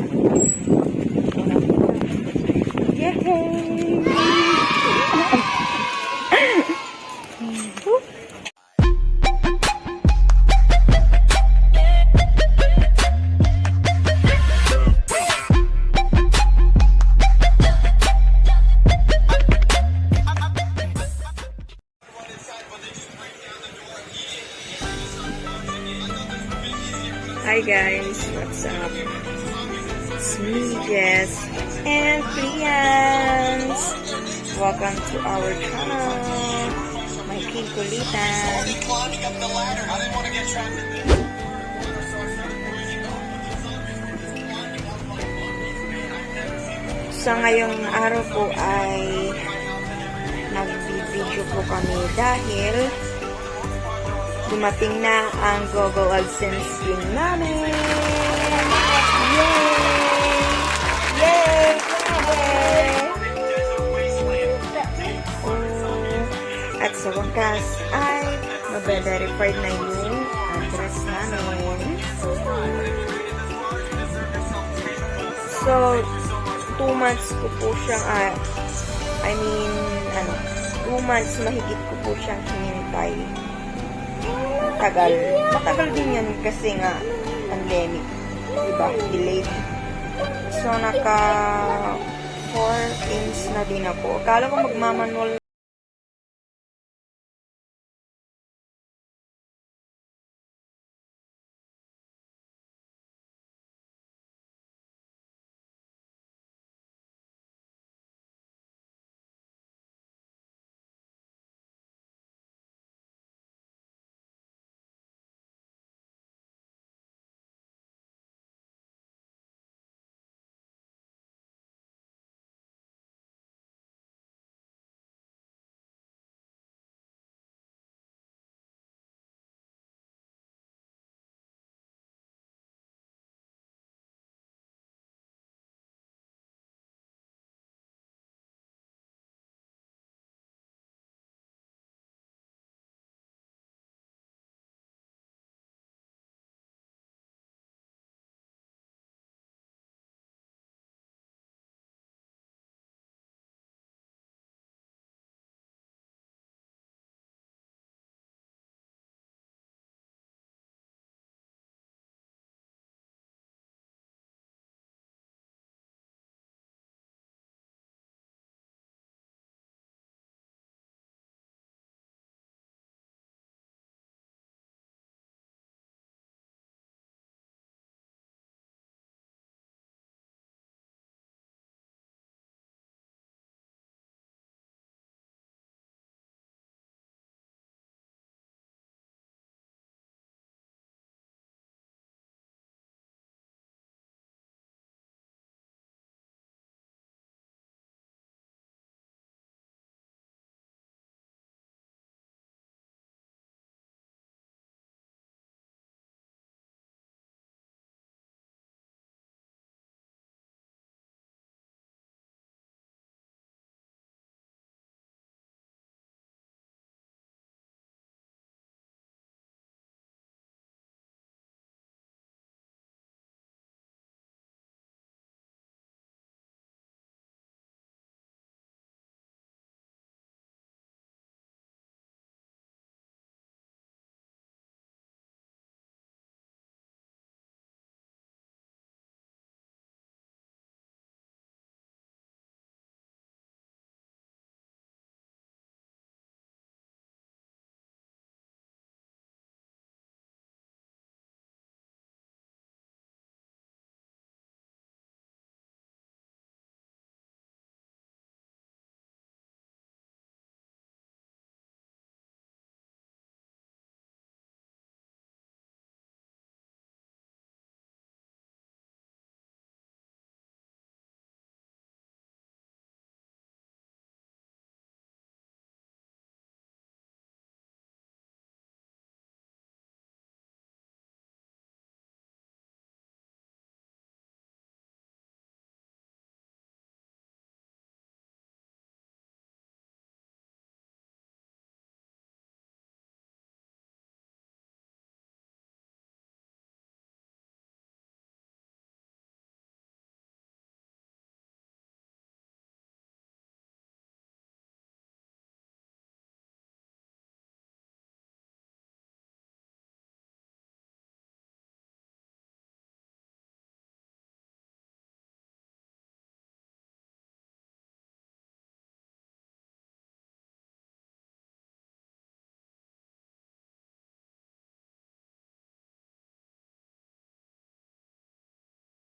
Yay! Hi guys, what's up? It's me, Jess, and Prians. Welcome to our channel, my Kulitan. Climbing up the ladder. I didn't want to get trapped in this. Sa ngayong araw po ay nag-video po kami dahil dumating na ang Google AdSense stream namin. Yay! Yay! Yay! Oh, at sa wakas ay mabe-verified na yung address namin. So, 2 months ko po siyang, 2 months mahigit ko po siyang hinintay. Matagal din yan kasi nga pandemic, diba? Delayed. So, naka 4 things na din ako. Akala ko magmamanual